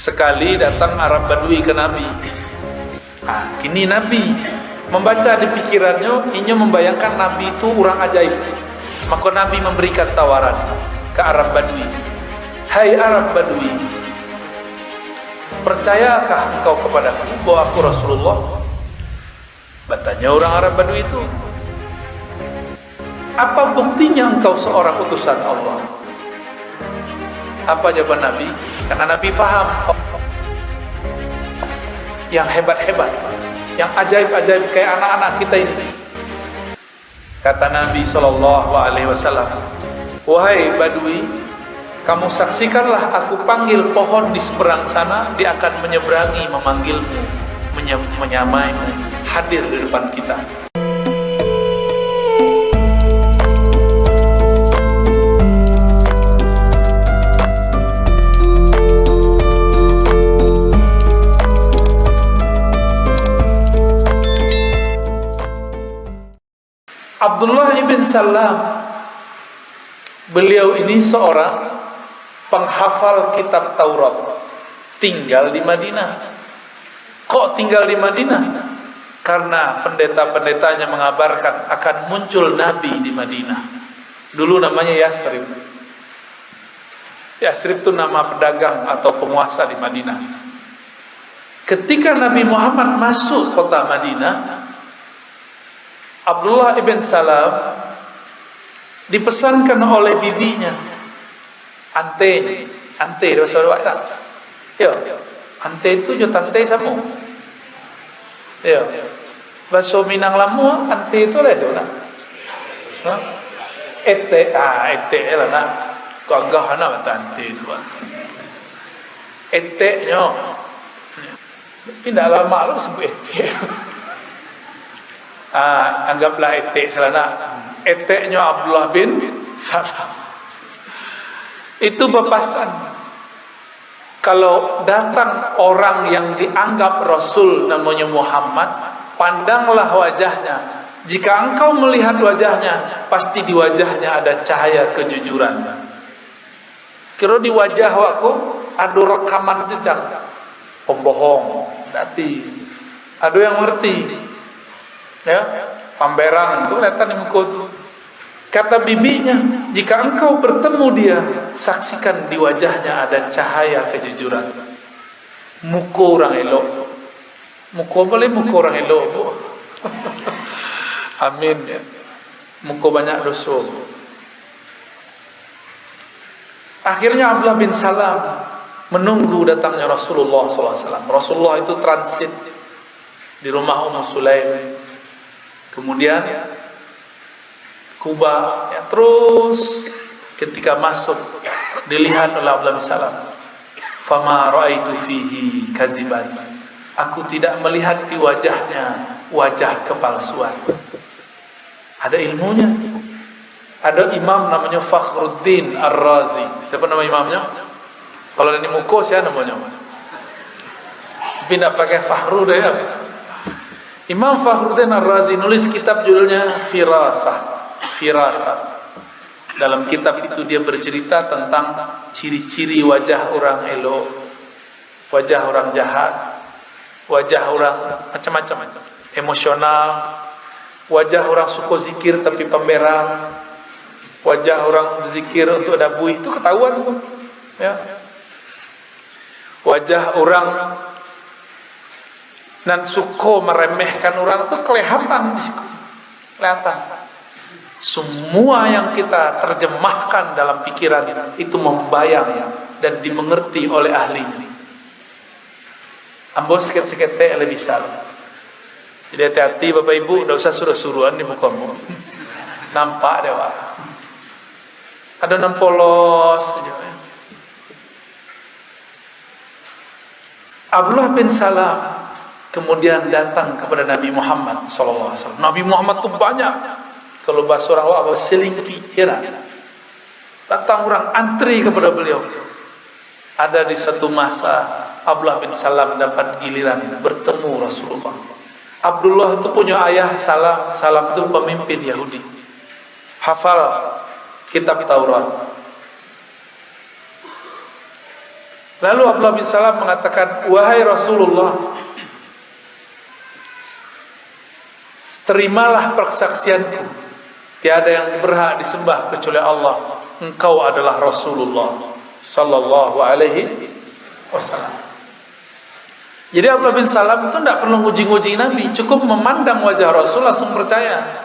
Sekali datang Arab Badui ke Nabi. Kini Nabi membaca di pikirannya, ingin membayangkan Nabi itu orang ajaib. Maka Nabi memberikan tawaran ke Arab Badui. Hai Arab Badui, percayakah engkau kepadaku bahwa aku Rasulullah? Bertanya orang Arab Badui itu, apa buktinya engkau seorang utusan Allah? Apa jawaban Nabi? Karena Nabi paham yang hebat-hebat, yang ajaib-ajaib kayak anak-anak kita ini. Kata Nabi SAW, wahai Badui, kamu saksikanlah aku panggil pohon di seberang sana, dia akan menyeberangi, memanggilmu, menyamaimu, hadir di depan kita. Abdullah ibn Salam, beliau ini seorang penghafal kitab Taurat, tinggal di Madinah. Kok tinggal di Madinah? Karena pendeta-pendetanya mengabarkan akan muncul Nabi di Madinah. Dulu namanya Yathrib. Yathrib itu nama pedagang atau penguasa di Madinah. Ketika Nabi Muhammad masuk kota Madinah, Abdullah ibn Salam dipesankan oleh bibinya, ante bahasa Arab tak? Ya, ante itu jo tante sama. Ya, bahasa Minang Lamu ante itu lah tu nak. Ete lah nak. Kau agak nak ante itu. Ete nyo. Tidak lama lu sebut ete. Anggaplah etek selana. Eteknya Abdullah bin Salam. Itu bepasan. Kalau datang orang yang dianggap Rasul namanya Muhammad, pandanglah wajahnya. Jika engkau melihat wajahnya, pasti di wajahnya ada cahaya kejujuran. Kira di wajah aku ada rekaman jejak pembohong. Berarti ada yang ngerti. Ya, pamberang itu kelihatan di muka itu. Kata bibinya, jika engkau bertemu dia, saksikan di wajahnya ada cahaya kejujuran. Muka orang elok. Muka boleh muka orang elok, Bu. Amin ya. Muka banyak dosa. Akhirnya Abdullah bin Salam menunggu datangnya Rasulullah SAW. Rasulullah itu transit di rumah Ummu Sulaim. Kemudian Kuba, ya, terus ketika masuk dilihat oleh Abdullah bin Salam, fama ra'aitu fihi kaziban. Aku tidak melihat di wajahnya wajah kepalsuan. Ada ilmunya. Ada imam namanya Fakhruddin Ar-Razi. Siapa nama imamnya? Kalau ini muko siapa namanya? Tapi tidak pakai Fakhru deh ya. Imam Fakhruddin Ar-Razi nulis kitab judulnya Firasah. Dalam kitab itu dia bercerita tentang ciri-ciri wajah orang elok, wajah orang jahat, wajah orang macam-macam, emosional, wajah orang suka zikir tapi pemberang, wajah orang berzikir untuk ada buih, itu ketahuan tuh. Ya. Wajah orang dan suka meremehkan orang itu kelihatan. Semua yang kita terjemahkan dalam pikiran itu membayang dan dimengerti oleh ahlinya. Ambo sikit-sikit lebih salah. Jadi hati-hati Bapak Ibu, tidak usah suruh-suruhan di mukamu. Nampak deh Pak. Ada nampolos aja. Abdullah bin Salam kemudian datang kepada Nabi Muhammad SAW. Nabi Muhammad itu banyak. Kalau bahasa orang apa selingki, ya. Datang orang antri kepada beliau. Ada di satu masa Abdullah bin Salam dapat giliran bertemu Rasulullah. Abdullah itu punya ayah Salam. Salam itu pemimpin Yahudi. Hafal kitab Taurat. Lalu Abdullah bin Salam mengatakan, wahai Rasulullah, terimalah persaksianku, tiada yang berhak disembah kecuali Allah. Engkau adalah Rasulullah sallallahu alaihi wasallam. Jadi Abdullah bin Salam itu tidak perlu nguji-nguji Nabi, cukup memandang wajah Rasul langsung percaya.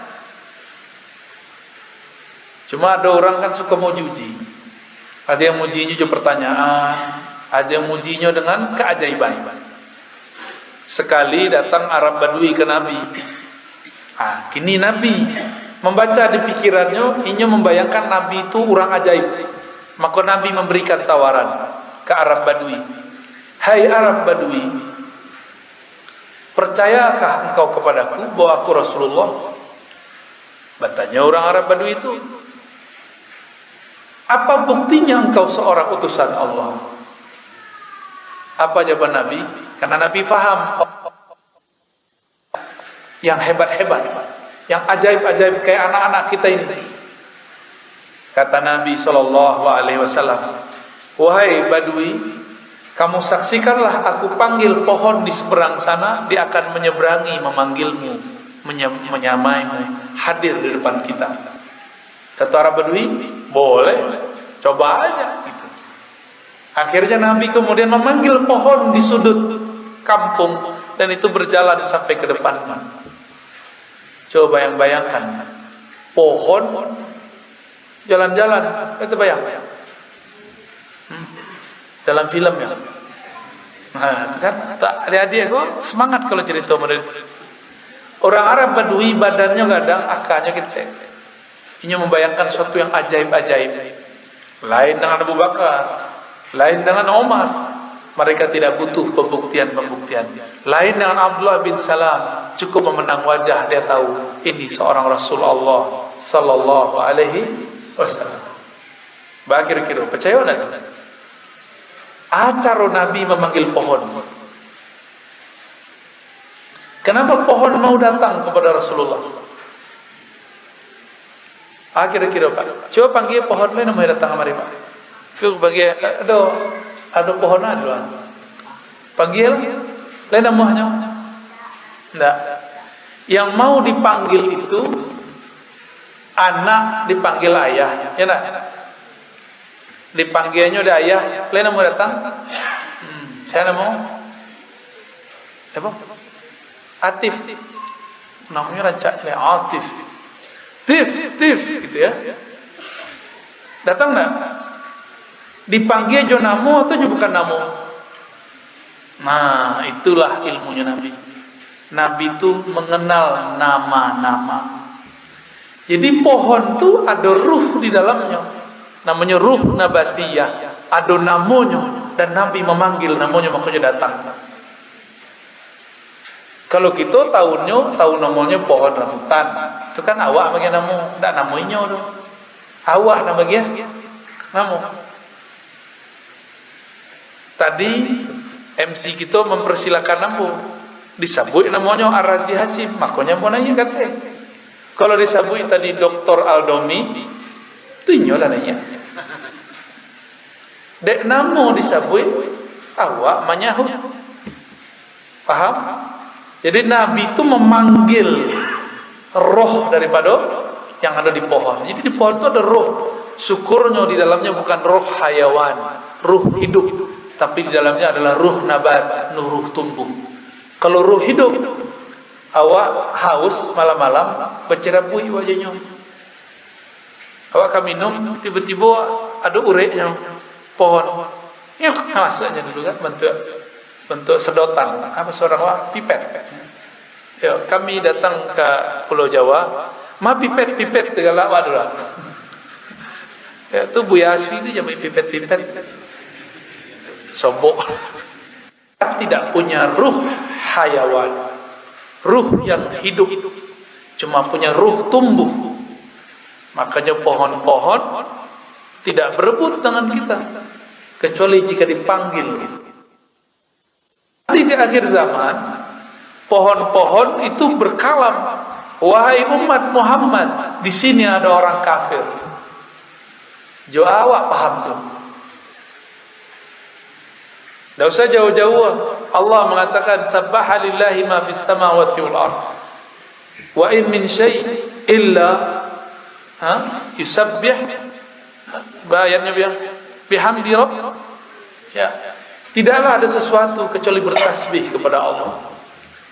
Cuma ada orang kan suka mau uji. Ada yang mujinya juga pertanyaan, ada yang mujinya dengan keajaiban. Sekali datang Arab Badui ke Nabi. Kini Nabi membaca di pikirannya, ia membayangkan Nabi itu orang ajaib. Maka Nabi memberikan tawaran ke Arab Badui. Hai Arab Badui, percayakah engkau kepadaku bahwa aku Rasulullah? Bertanya orang Arab Badui itu, apa buktinya engkau seorang utusan Allah? Apa jawaban Nabi? Karena Nabi faham yang hebat-hebat, yang ajaib-ajaib kayak anak-anak kita ini. Kata Nabi SAW, wahai Badui, kamu saksikanlah aku panggil pohon di seberang sana, dia akan menyeberangi, memanggilmu, menyamaimu, hadir di depan kita. Kata Arab Badui, boleh, coba aja gitu. Akhirnya Nabi kemudian memanggil pohon di sudut kampung, dan itu berjalan sampai ke depannya. Coba bayangkan, pohon jalan-jalan, itu bayang. Dalam film ya. Nah, kan adik-adik kok semangat kalau cerita model itu. Orang Arab Badui badannya kadang akanya kita. Ini membayangkan sesuatu yang ajaib-ajaib. Lain dengan Abu Bakar, lain dengan Umar. Mereka tidak butuh pembuktian-pembuktian. Lain dengan Abdullah bin Salam, cukup memandang wajah dia tahu ini seorang Rasulullah sallallahu alaihi wasallam. Kira-kira percaya enggak? Acara Nabi memanggil pohon. Kenapa pohon mau datang kepada Rasulullah? Kira-kira Pak, coba panggil pohon lain mau datang kemari Pak. Coba panggil, ada pohon ada. Panggil, lain namanya. Enggak. Yang mau dipanggil itu anak dipanggil ayah, ya enggak? Dipanggilnya udah ayah, lain mau datang. Saya mau. Apa? Atif. Namanya rancak Atif. Tif gitu ya. Datang enggak? Dipanggil jo namo atau jo bukan namo? Nah, itulah ilmunya Nabi. Nabi itu mengenal nama-nama. Jadi pohon itu ada ruh di dalamnya. Namanya ruh nabatiyah. Ada namanya dan Nabi memanggil namanya makanya datang. Kalau kita tahu namanya pohon rambutan, itu kan awak bagi nama, ndak namanya tu. Awak nama dia, nama. Tadi MC kita mempersilakan nama, disebut namanya Ar-Razi Hashim, makanya mau nanya kata. Kalau disebut tadi Dr. Aldomi, tu nyolah nanya. Dek nama disebut, awak menyahut. Paham? Jadi Nabi itu memanggil roh daripada yang ada di pohon. Jadi di pohon itu ada roh. Syukurnya di dalamnya bukan roh hayawan, ruh hidup, tapi di dalamnya adalah ruh nabat, ruh tumbuh. Kalau ruh hidup, awak haus malam-malam bercerabui wajahnya. Awak kan minum, tiba-tiba ada ureknya pohon. Ya masuknya dulu kan bentuk sedotan, apa seorang wah pipet. Ya, kami datang ke Pulau Jawa, pipet segala waduh. Ya, tu Bu Yaswi itu jadi pipet. Sobok. Tidak punya ruh hayawan, ruh yang hidup, cuma punya ruh tumbuh. Makanya pohon-pohon tidak berebut dengan kita, kecuali jika dipanggil. Di akhir zaman, pohon-pohon itu berkalam, wahai umat Muhammad, di sini ada orang kafir. Jo awak paham tuh. Tidak usah jauh-jauh. Allah mengatakan sabbaha lillahi ma fis samawati wal ard. Wa in min syai' illa yusabbih bayatnya bihamdi rabb. Ya. Tidaklah ada sesuatu kecuali bertasbih kepada Allah.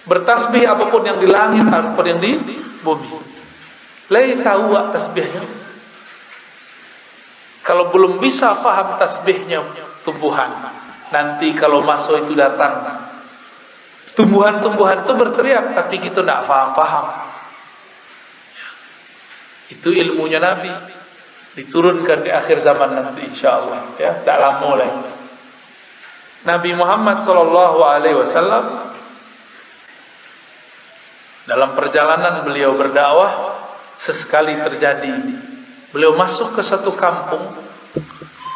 Bertasbih apapun yang di langit, apapun yang di bumi. Lai tahu tasbihnya. Kalau belum bisa faham tasbihnya tumbuhan, nanti kalau masuk itu datang tumbuhan-tumbuhan itu berteriak, tapi kita tidak faham-faham. Itu ilmunya Nabi, diturunkan di akhir zaman nanti insyaallah, ya, tidak lama lagi. Nabi Muhammad SAW dalam perjalanan beliau berdakwah, sesekali terjadi beliau masuk ke satu kampung.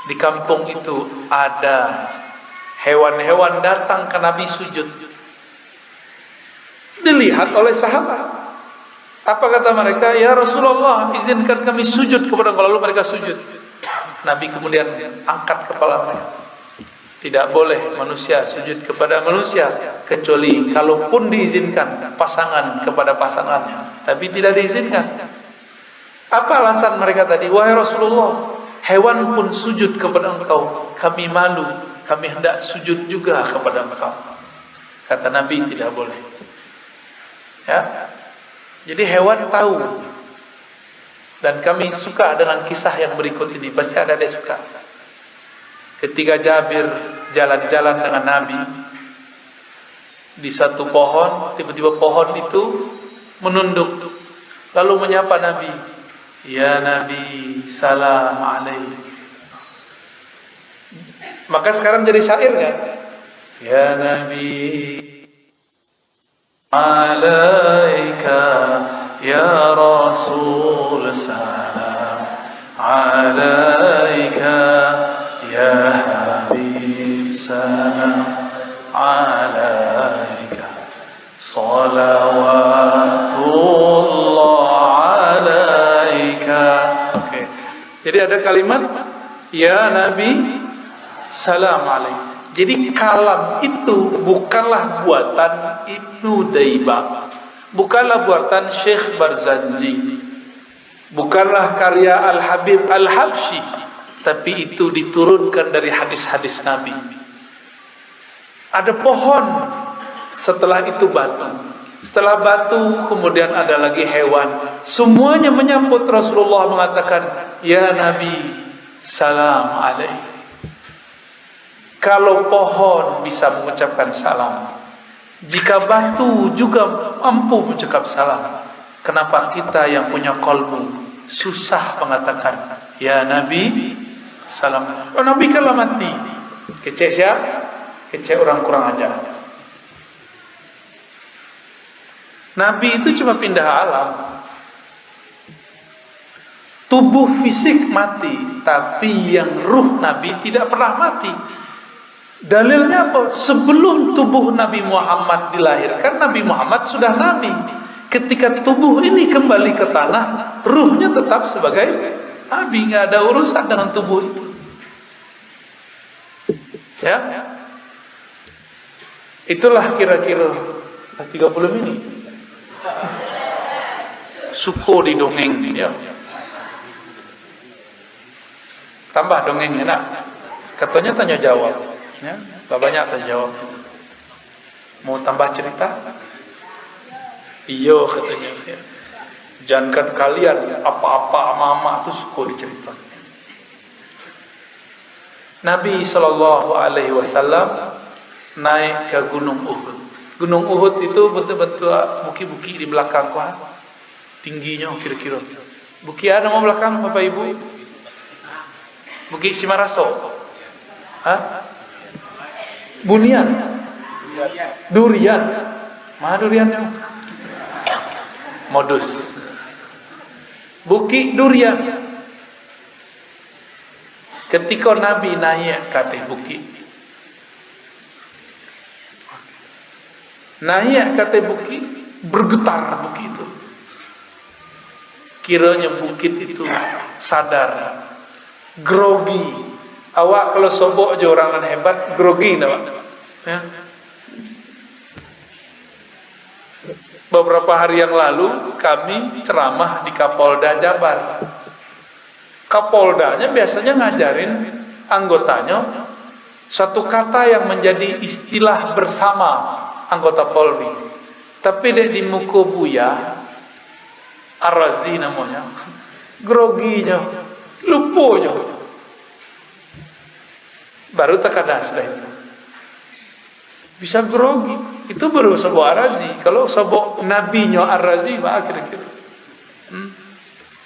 Di kampung itu ada hewan-hewan datang ke Nabi sujud. Dilihat oleh sahabat. Apa kata mereka? Ya Rasulullah, izinkan kami sujud kepada Engkau. Lalu mereka sujud. Nabi kemudian angkat kepala mereka. Tidak boleh manusia sujud kepada manusia, kecuali kalaupun diizinkan pasangan kepada pasangannya, tapi tidak diizinkan. Apa alasan mereka tadi? Wahai Rasulullah, hewan pun sujud kepada Engkau, kami malu, kami hendak sujud juga kepada Engkau. Kata Nabi, tidak boleh. Ya. Jadi hewan tahu. Dan kami suka dengan kisah yang berikut ini. Pasti ada yang suka. Ketika Jabir jalan-jalan dengan Nabi di satu pohon, tiba-tiba pohon itu menunduk, lalu menyapa Nabi, ya Nabi, salam alaik. Maka sekarang jadi syair kan? Ya Nabi, alaika, ya Rasul, salam alaika, ya Habib, salam alaika, salawatullah alaika. Oke. Jadi ada kalimat ya Nabi, salam alaika. Jadi kalam itu bukanlah buatan Ibnu Daibah, bukanlah buatan Syekh Barzanji, bukanlah karya Al-Habib Al-Habsyi, tapi itu diturunkan dari hadis-hadis Nabi. Ada pohon, setelah itu batu, setelah batu kemudian ada lagi hewan. Semuanya menyambut Rasulullah mengatakan, ya Nabi, salam alaik. Kalau pohon bisa mengucapkan salam, jika batu juga mampu mengucap salam, kenapa kita yang punya qalbu susah mengatakan ya Nabi salam? Oh, Nabi kalau mati kecek siapa? Kecek orang kurang ajar. Nabi itu cuma pindah alam. Tubuh fisik mati, tapi yang ruh Nabi tidak pernah mati. Dalilnya apa? Sebelum tubuh Nabi Muhammad dilahirkan, Nabi Muhammad sudah Nabi. Ketika tubuh ini kembali ke tanah, ruhnya tetap sebagai Nabi, nggak ada urusan dengan tubuh itu. Ya, itulah kira-kira 30 menit. Suko di dongeng, ya. Tambah dongengnya, nak. Katanya tanya jawab. Ya, gak banyak terjawab. Mau tambah cerita? Iya katanya. Ya. Jangankan kalian, apa-apa mama itu suka diceritakan. Nabi SAW naik ke Gunung Uhud. Gunung Uhud itu betul-betul buki-buki di belakang kuat. Tingginya kira-kira. Buki ada mau belakang Bapak Ibu? Buki Simaraso. Hah? Bunian, durian, mana duriannya? Modus, Bukit Durian. Ketika Nabi naik ke atas bukit, naik ke atas bukit, bergetar bukit itu. Kiranya bukit itu sadar, grogi. Awak kalau sobok je orang hebat, grogi tak? Ya. Beberapa hari yang lalu kami ceramah di Kapolda Jabar. Kapoldanya biasanya ngajarin anggotanya satu kata yang menjadi istilah bersama anggota Polri. Tapi di Mukobuya, Ar-Razi namanya, groginya, luponya, baru terkadang sudah itu. Bisa grogi, itu baru sebuah Ar-Razi. Kalau sebuah nabinya Ar-Razi, kira-kira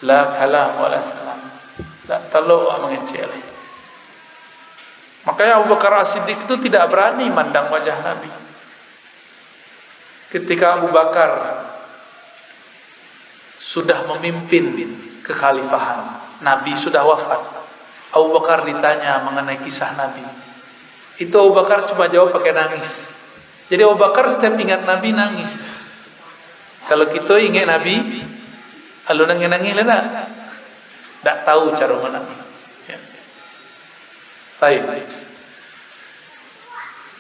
la kalam wa la salam, la talu wa mengecil. Makanya Abu Bakar As-Siddiq itu tidak berani mandang wajah Nabi. Ketika Abu Bakar sudah memimpin kekhalifahan, Nabi sudah wafat, Abu Bakar ditanya mengenai kisah Nabi. Itu Abu Bakar cuma jawab pakai nangis. Jadi Abu Bakar setiap ingat Nabi nangis. Kalau kita ingat Nabi, lalu nangis lah, tak tahu cara menangis. Ya. Baik.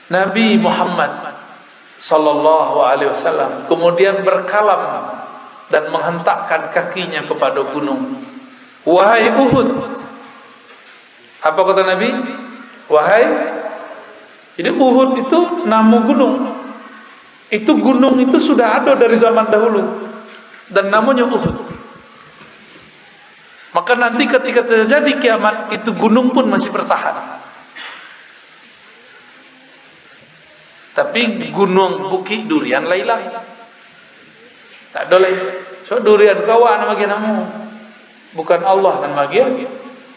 Nabi Muhammad sallallahu alaihi wasallam kemudian berkalam dan menghentakkan kakinya kepada gunung. Wahai Uhud. Apa kata Nabi? Wahai. Jadi Uhud itu nama gunung. Itu gunung itu sudah ada dari zaman dahulu dan namanya Uhud. Maka nanti ketika terjadi kiamat, itu gunung pun masih bertahan. Tapi gunung Bukit Durian lah hilang. Tak ada lagi. So durian kawan nama namu. Bukan Allah nama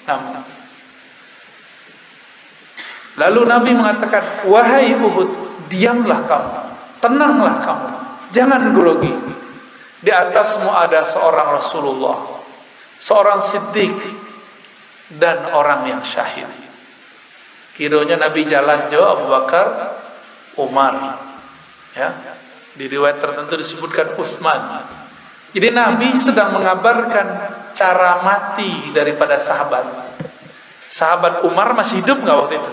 nama. Lalu Nabi mengatakan, wahai Uhud, diamlah kamu, tenanglah kamu, jangan grogi. Di atasmu ada seorang Rasulullah, seorang Siddiq, dan orang yang syahid. Kiranya Nabi jalan jauh, Abu Bakar, Umar. Ya, di riwayat tertentu disebutkan Utsman. Jadi Nabi sedang mengabarkan cara mati daripada sahabat. Sahabat Umar masih hidup nggak waktu itu?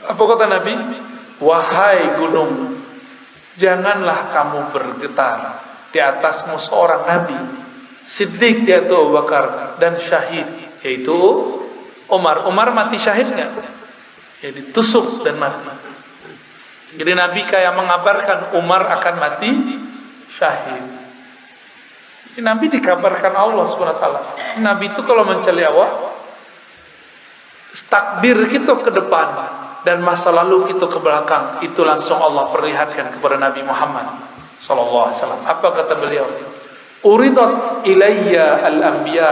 Apa kata Nabi? Wahai gunung, janganlah kamu bergetar. Di atasmu seorang Nabi, Siddiq yaitu Abu Bakar, dan syahid yaitu Umar. Umar mati syahid nggak? Ya, ditusuk dan mati. Jadi Nabi kayak mengabarkan Umar akan mati syahid. Jadi Nabi dikabarkan Allah SWT. Nabi itu kalau mencari awak, takbir kita ke depan dan masa lalu kita ke belakang, itu langsung Allah perlihatkan kepada Nabi Muhammad sallallahu alaihi wasallam. Apa kata beliau? Uridat ilayya al-anbiya.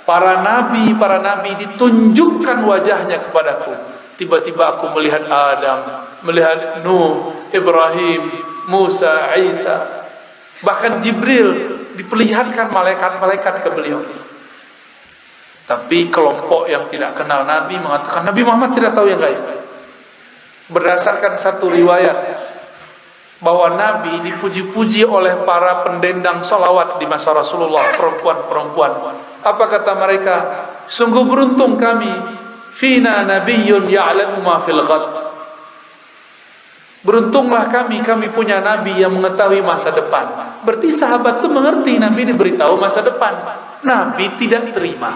Para nabi ditunjukkan wajahnya kepadaku. Tiba-tiba aku melihat Adam, melihat Nuh, Ibrahim, Musa, Isa. Bahkan Jibril diperlihatkan malaikat-malaikat ke beliau. Tapi kelompok yang tidak kenal Nabi mengatakan Nabi Muhammad tidak tahu yang gaib. Berdasarkan satu riwayat bahwa Nabi dipuji-puji oleh para pendendang salawat di masa Rasulullah, perempuan-perempuan. Apa kata mereka? Sungguh beruntung kami, fina nabiyyun ya'lamu ma fil ghad. Beruntunglah kami punya Nabi yang mengetahui masa depan. Berarti sahabat itu mengerti Nabi diberitahu masa depan. Nabi tidak terima.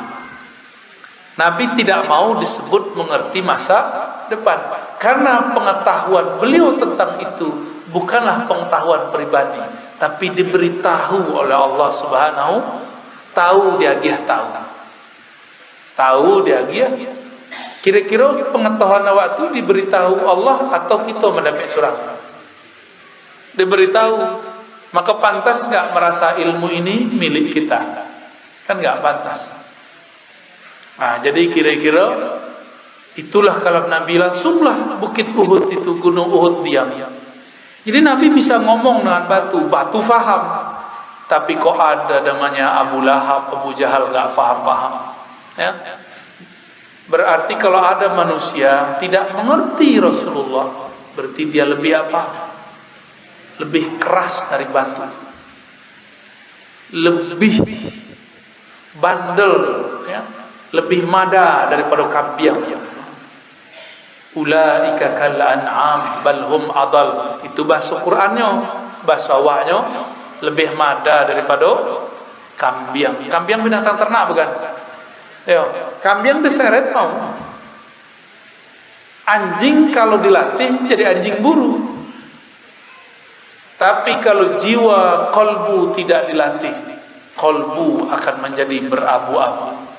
Nabi tidak mau disebut mengerti masa depan. Karena pengetahuan beliau tentang itu bukanlah pengetahuan pribadi, tapi diberitahu oleh Allah Subhanahu. Tahu dia tahu. Tahu dia. Kira-kira pengetahuan awak itu diberitahu Allah atau kita mendapat surat? Diberitahu. Maka pantas enggak merasa ilmu ini milik kita? Kan enggak pantas. Nah, jadi kira-kira itulah kalau Nabi langsunglah bukit Uhud itu, gunung Uhud diam. Jadi Nabi bisa ngomong dengan batu faham. Tapi kok ada namanya Abu Lahab, Abu Jahal enggak faham-faham. Ya. Berarti kalau ada manusia tidak mengerti Rasulullah, berarti dia lebih apa? Lebih keras dari batu. Lebih bandel, ya. Lebih mada daripada kambiang. Ulaika kal an'am bal hum adal. Itu bahasa Qur'annya, bahasa awaknya lebih mada daripada kambing. Kambing binatang ternak bukan? Ya, kambing diseret mau. Anjing kalau dilatih jadi anjing buru. Tapi kalau jiwa kolbu tidak dilatih, kolbu akan menjadi berabu-abu.